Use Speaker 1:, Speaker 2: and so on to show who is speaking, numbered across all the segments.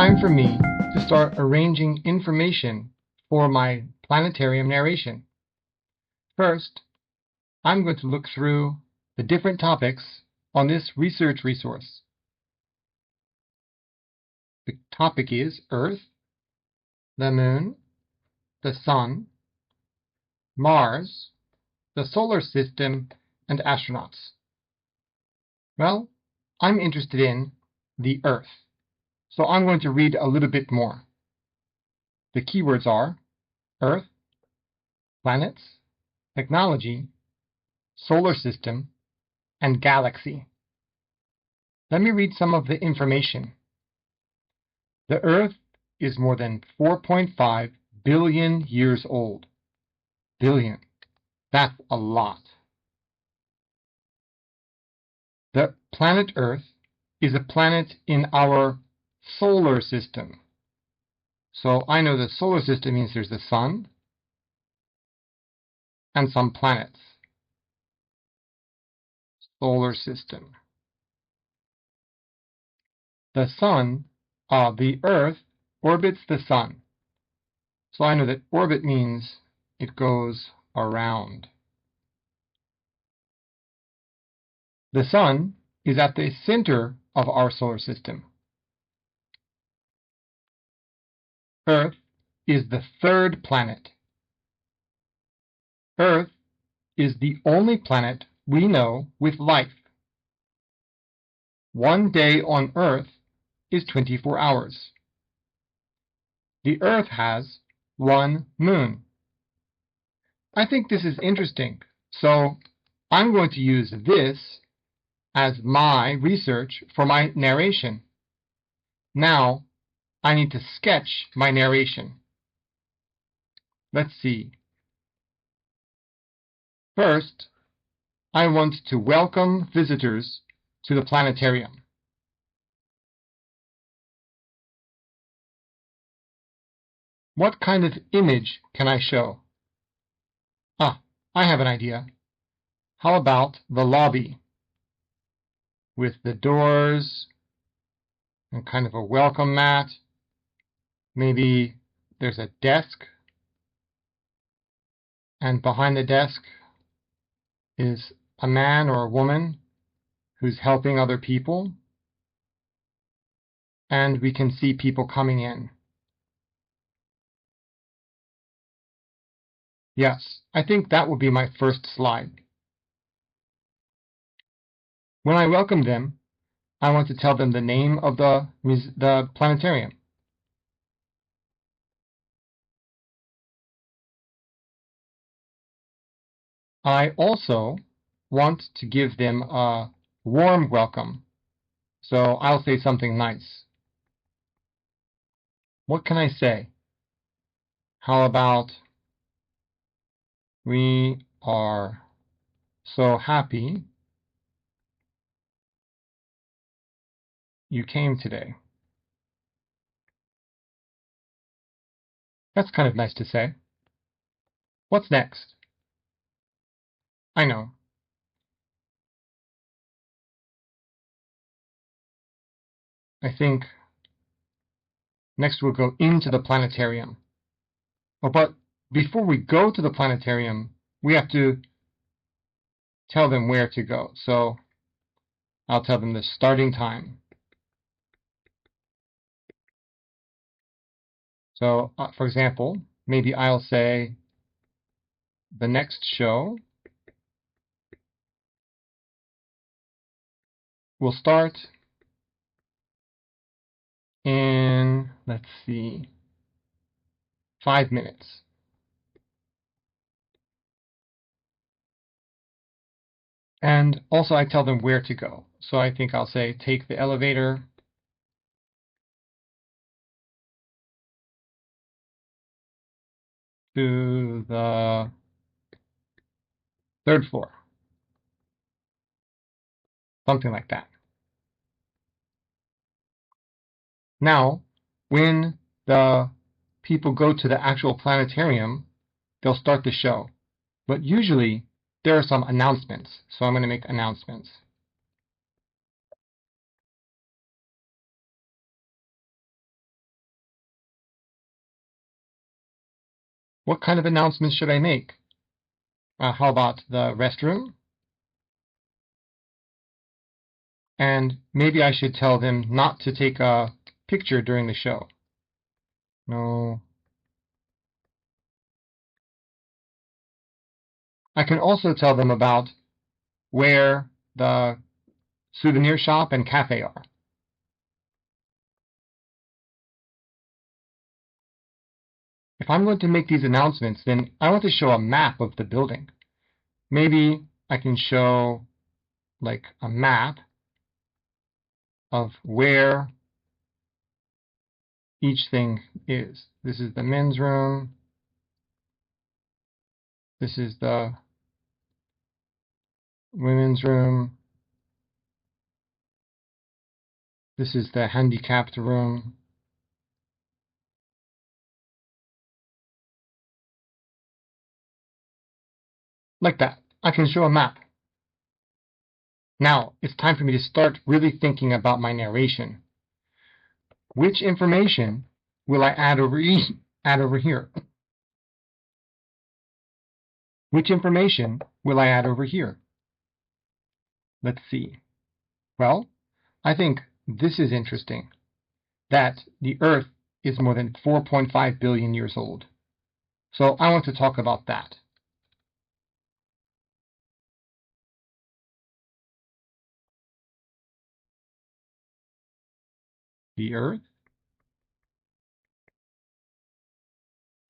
Speaker 1: time for me to start arranging information for my planetarium narration. First, I'm going to look through the different topics on this research resource. The topic is Earth, the Moon, the Sun, Mars, the Solar System, and astronauts. Well, I'm interested in the Earth, so I'm going to read a little bit more. The keywords are Earth, planets, technology, solar system, and galaxy. Let me read some of the information. The Earth is more than 4.5 billion years old. Billion. That's a lot. The planet Earth is a planet in our solar system. So I know the solar system means there's the Sun and some planets. Solar system. The Earth orbits the Sun. So I know that orbit means it goes around. The Sun is at the center of our solar system. Earth is the third planet. Earth is the only planet we know with life. One day on Earth is 24 hours. The Earth has one moon. I think this is interesting, so I'm going to use this as my research for my narration. Now, I need to sketch my narration. Let's see. First, I want to welcome visitors to the planetarium. What kind of image can I show? I have an idea. How about the lobby? With the doors and kind of a welcome mat. Maybe there's a desk, and behind the desk is a man or a woman who's helping other people, and we can see people coming in. Yes, I think that will be my first slide. When I welcome them, I want to tell them the name of the planetarium. I also want to give them a warm welcome, so I'll say something nice. What can I say? How about, we are so happy you came today. That's kind of nice to say. What's next? I know. I think next we'll go into the planetarium. Oh, but before we go to the planetarium, we have to tell them where to go. So I'll tell them the starting time. So, for example, maybe I'll say the next show will start in, let's see, 5 minutes. And also I tell them where to go. So I think I'll say take the elevator to the 3rd floor. Something like that. Now, when the people go to the actual planetarium, they'll start the show. But usually, there are some announcements. So I'm going to make announcements. What kind of announcements should I make? How about the restroom? And maybe I should tell them not to take a picture during the show. No. I can also tell them about where the souvenir shop and cafe are. If I'm going to make these announcements, then I want to show a map of the building. Maybe I can show like a map of where each thing is. This is the men's room. This is the women's room. This is the handicapped room. Like that. I can show a map. Now, it's time for me to start really thinking about my narration. Which information will I add over here? Which information will I add over here? Let's see. Well, I think this is interesting, that the Earth is more than 4.5 billion years old. So I want to talk about that. The Earth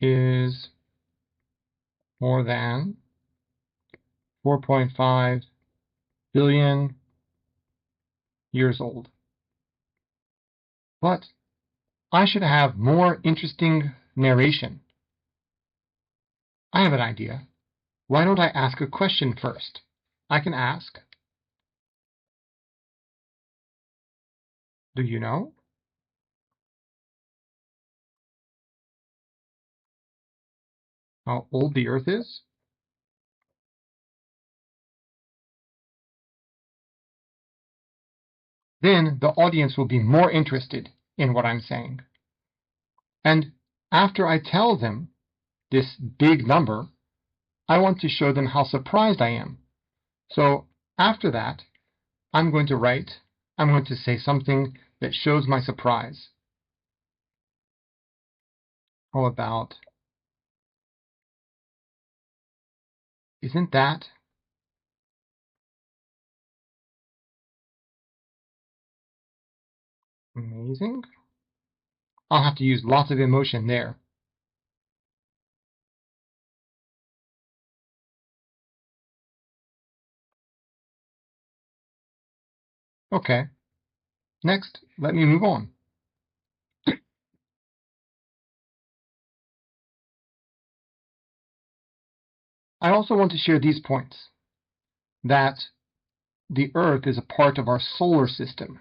Speaker 1: is more than 4.5 billion years old. But I should have more interesting narration. I have an idea. Why don't I ask a question first? I can ask, do you know? How old the Earth is? Then the audience will be more interested in what I'm saying. And after I tell them this big number, I want to show them how surprised I am. So after that, I'm going to say something that shows my surprise. How about, isn't that amazing? I'll have to use lots of emotion there. Okay. Next, let me move on. I also want to share these points, that the Earth is a part of our solar system.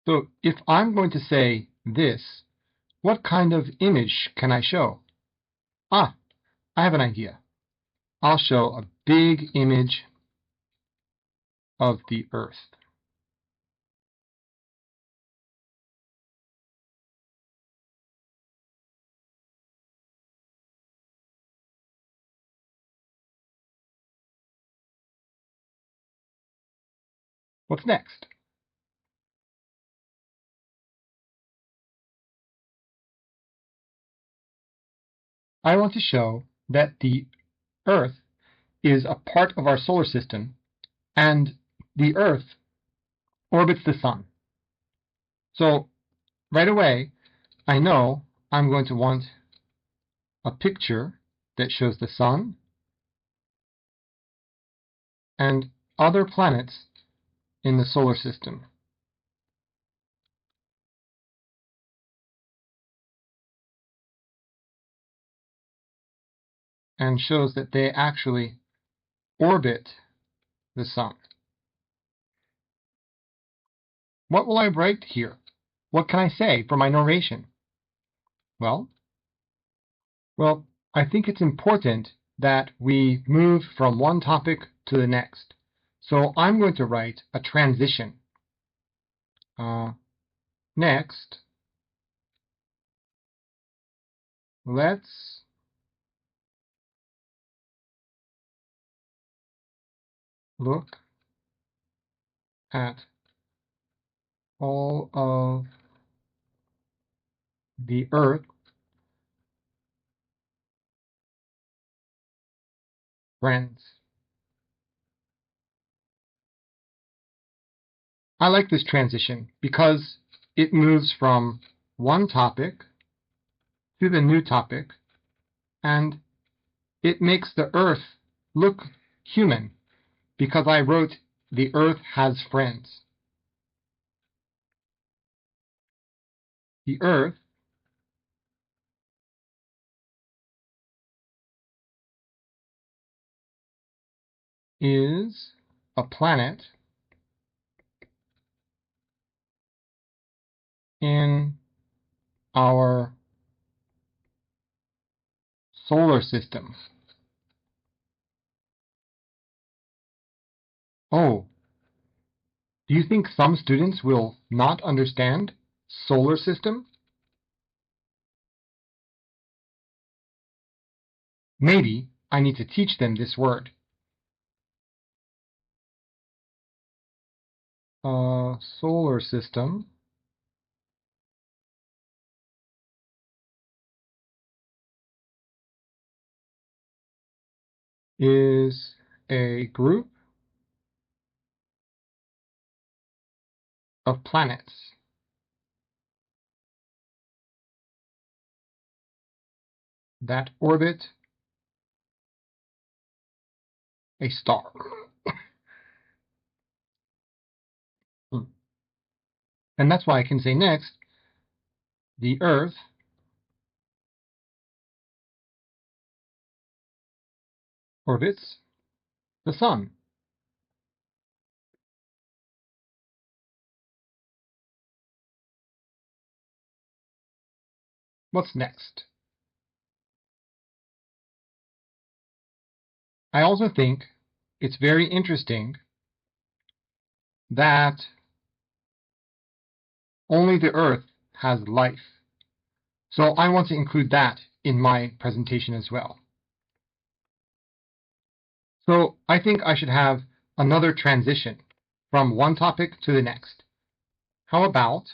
Speaker 1: So if I'm going to say this, what kind of image can I show? I have an idea. I'll show a big image of the Earth. What's next? I want to show that the Earth is a part of our solar system, and the Earth orbits the Sun. So right away, I know I'm going to want a picture that shows the Sun and other planets in the solar system. And shows that they actually orbit the Sun. What will I write here? What can I say for my narration? Well, I think it's important that we move from one topic to the next. So I'm going to write a transition. Next, let's look at all of the Earth friends. I like this transition because it moves from one topic to the new topic, and it makes the Earth look human because I wrote the Earth has friends. The Earth is a planet in our solar system. Oh, do you think some students will not understand solar system? Maybe I need to teach them this word. Solar system is a group of planets that orbit a star. And that's why I can say next, the Earth orbits the Sun. What's next? I also think it's very interesting that only the Earth has life. So I want to include that in my presentation as well. So I think I should have another transition from one topic to the next. How about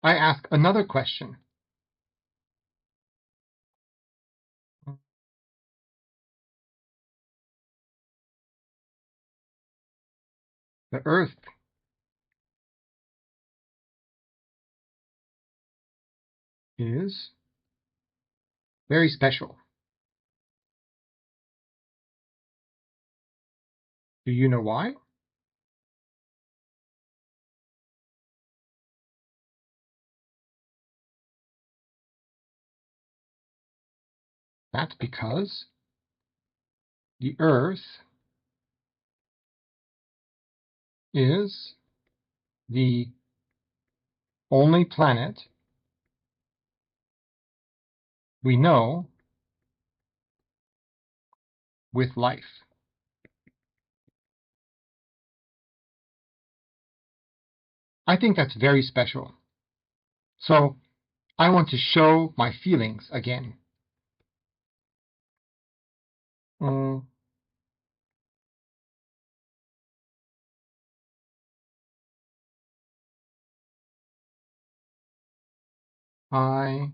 Speaker 1: I ask another question? The Earth is very special. Do you know why? That's because the Earth is the only planet we know with life. I think that's very special. So I want to show my feelings again. Mm, I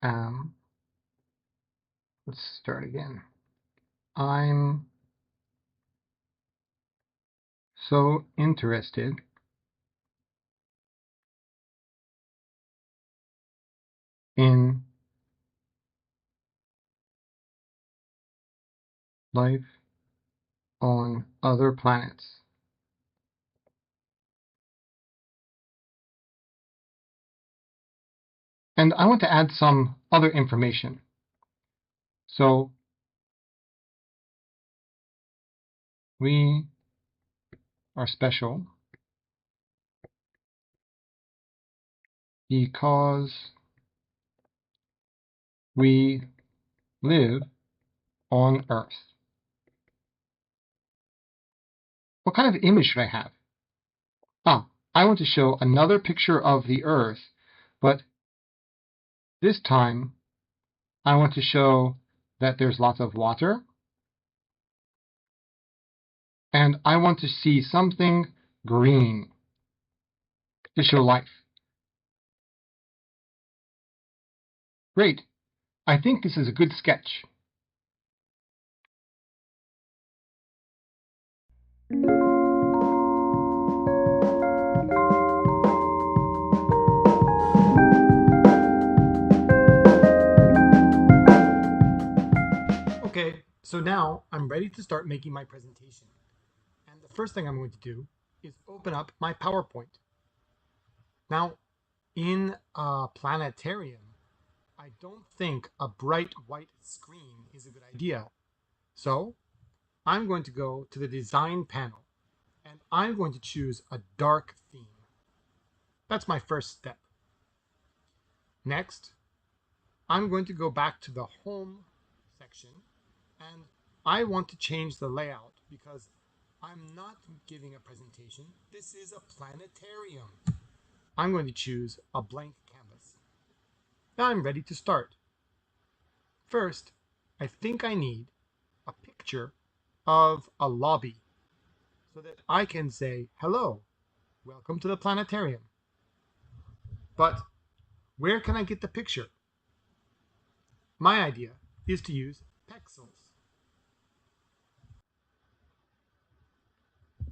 Speaker 1: am, let's start again. I'm so interested in life on other planets. And I want to add some other information. So we are special because we live on Earth. What kind of image should I have? I want to show another picture of the Earth, but this time I want to show that there's lots of water, and I want to see something green to show life. Great. I think this is a good sketch. Okay, so now I'm ready to start making my presentation. And the first thing I'm going to do is open up my PowerPoint. Now, in a planetarium, I don't think a bright white screen is a good idea. So I'm going to go to the design panel and I'm going to choose a dark theme. That's my first step. Next, I'm going to go back to the home section and I want to change the layout because I'm not giving a presentation. This is a planetarium. I'm going to choose a blank canvas. Now I'm ready to start. First, I think I need a picture of a lobby so that I can say, hello, welcome to the planetarium. But where can I get the picture? My idea is to use pexels.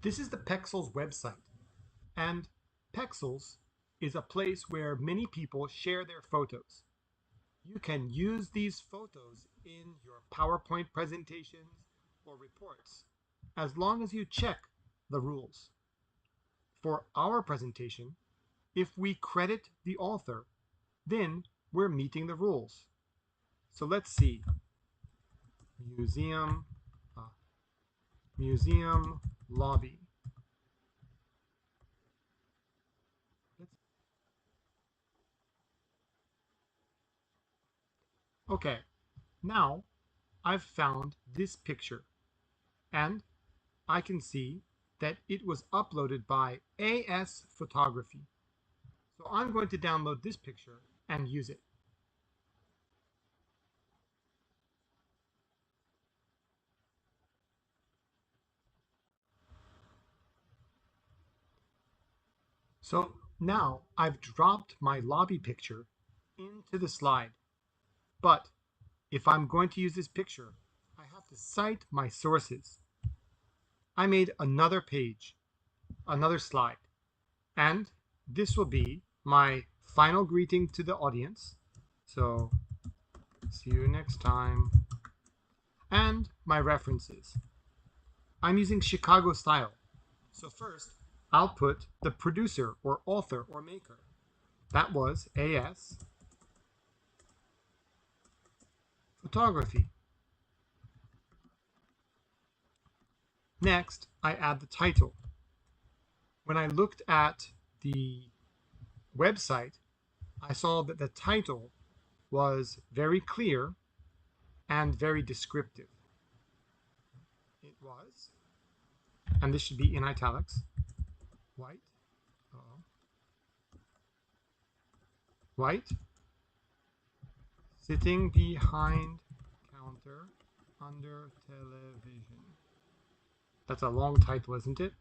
Speaker 1: This is the Pexels website, and Pexels is a place where many people share their photos. You can use these photos in your PowerPoint presentations or reports, as long as you check the rules. For our presentation, if we credit the author, then we're meeting the rules. So let's see. Museum, museum lobby. Okay, now I've found this picture and I can see that it was uploaded by AS Photography. So I'm going to download this picture and use it. So now I've dropped my lobby picture into the slide. But if I'm going to use this picture, I have to cite my sources. I made another page, another slide, and this will be my final greeting to the audience. So, see you next time. And my references. I'm using Chicago style. So first, I'll put the producer or author or maker. That was AS Photography. Next, I add the title. When I looked at the website, I saw that the title was very clear and very descriptive. It was, and this should be in italics, white, white, sitting behind counter under television. That's a long title, isn't it?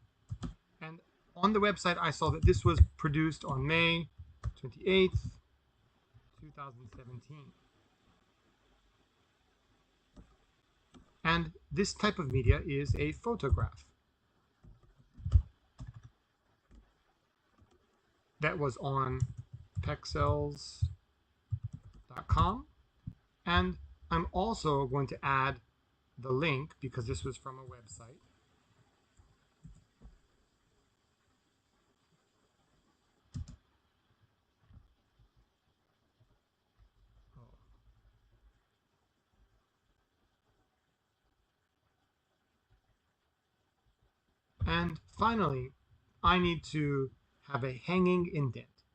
Speaker 1: And on the website, I saw that this was produced on May 28th, 2017. And this type of media is a photograph. That was on pexels.com. And I'm also going to add the link because this was from a website. And finally, I need to have a hanging indent.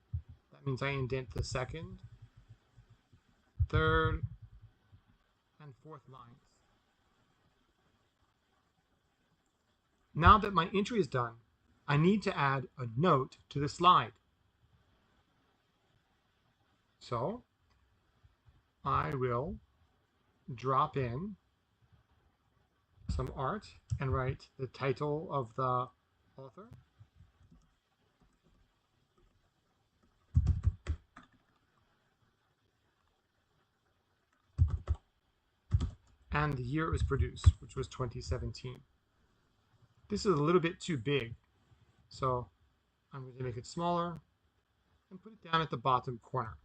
Speaker 1: That means I indent the second, third, and fourth lines. Now that my entry is done, I need to add a note to the slide. So I will drop in some art and write the title of the author. And the year it was produced, which was 2017. This is a little bit too big, so I'm going to make it smaller and put it down at the bottom corner.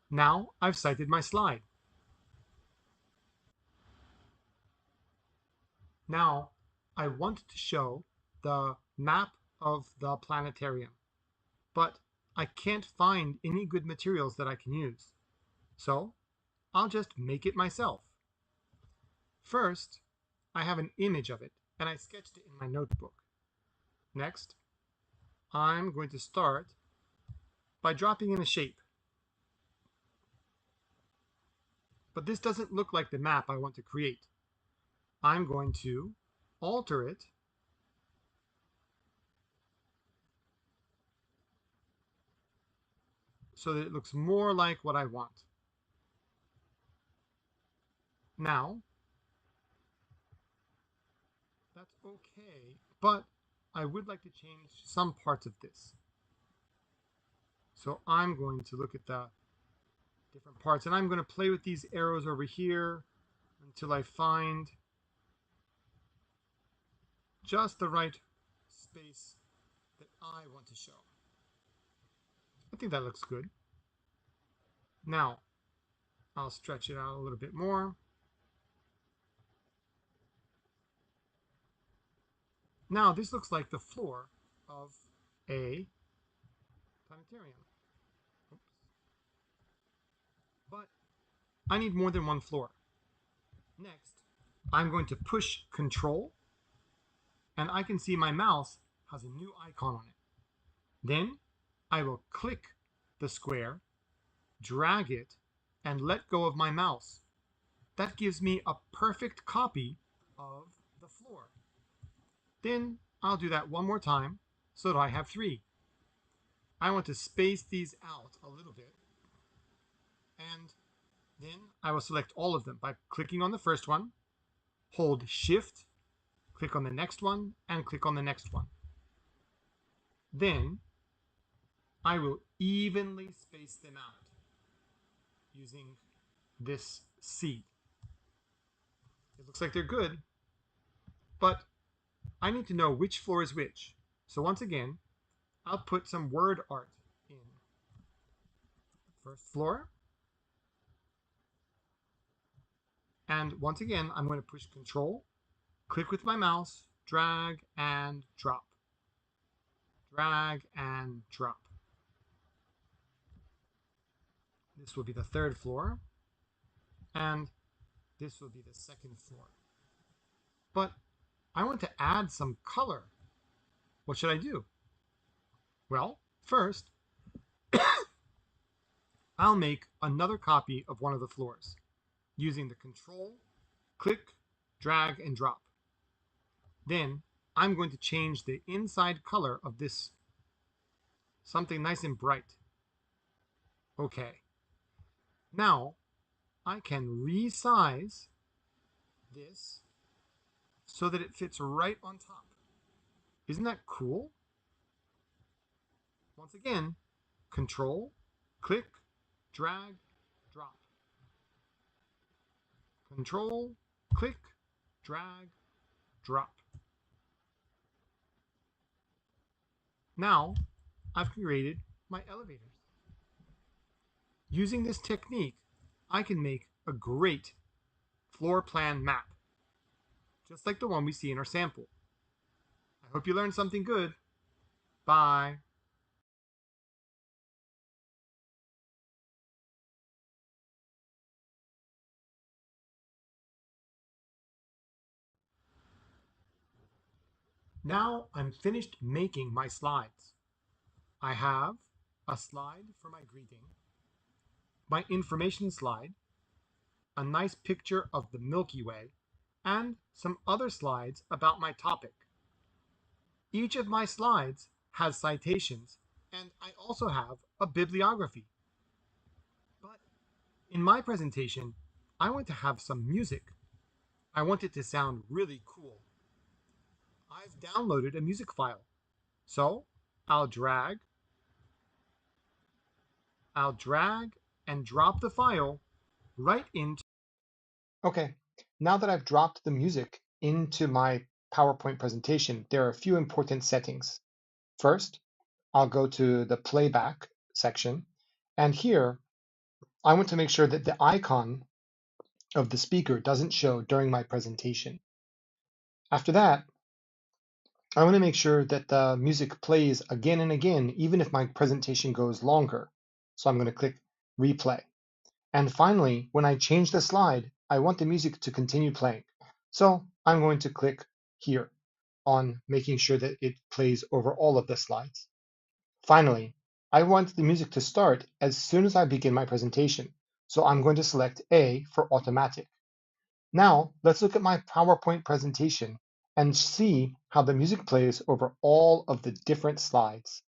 Speaker 1: Now I've cited my slide. Now I want to show the map of the planetarium, but I can't find any good materials that I can use. So I'll just make it myself. First, I have an image of it, and I sketched it in my notebook. Next, I'm going to start by dropping in a shape. But this doesn't look like the map I want to create. I'm going to alter it so that it looks more like what I want. Now, that's okay, but I would like to change some parts of this. So I'm going to look at the different parts, and I'm going to play with these arrows over here until I find just the right space that I want to show. I think that looks good. Now, I'll stretch it out a little bit more. Now, this looks like the floor of a planetarium. Oops. But I need more than one floor. Next, I'm going to push Control, and I can see my mouse has a new icon on it. Then I will click the square, drag it, and let go of my mouse. That gives me a perfect copy of the floor. Then I'll do that one more time so that I have 3. I want to space these out a little bit, and then I will select all of them by clicking on the first one, hold Shift, click on the next one, and click on the next one. Then I will evenly space them out using this C. It looks like they're good, but I need to know which floor is which. So once again, I'll put some word art in. First floor. And once again, I'm going to push Control, click with my mouse, drag and drop. Drag and drop. This will be the 3rd floor, and this will be the 2nd floor. But I want to add some color. What should I do? Well, first, I'll make another copy of one of the floors using the Control, click, drag, and drop. Then I'm going to change the inside color of this something nice and bright. Okay. Now I can resize this so that it fits right on top. Isn't that cool? Once again, Control, click, drag, drop. Control, click, drag, drop. Now I've created my elevators. Using this technique, I can make a great floor plan map, just like the one we see in our sample. I hope you learned something good. Bye. Now I'm finished making my slides. I have a slide for my greeting, my information slide, a nice picture of the Milky Way, and some other slides about my topic. Each of my slides has citations, and I also have a bibliography. But in my presentation, I want to have some music. I want it to sound really cool. I've downloaded a music file. So I'll drag, I'll drag and drop the file right into. Okay, now that I've dropped the music into my PowerPoint presentation, there are a few important settings. First, I'll go to the playback section, and here I want to make sure that the icon of the speaker doesn't show during my presentation. After that, I want to make sure that the music plays again and again, even if my presentation goes longer. So I'm going to click replay. And finally, when I change the slide, I want the music to continue playing. So I'm going to click here on making sure that it plays over all of the slides. Finally, I want the music to start as soon as I begin my presentation. So I'm going to select A for automatic. Now let's look at my PowerPoint presentation and see how the music plays over all of the different slides.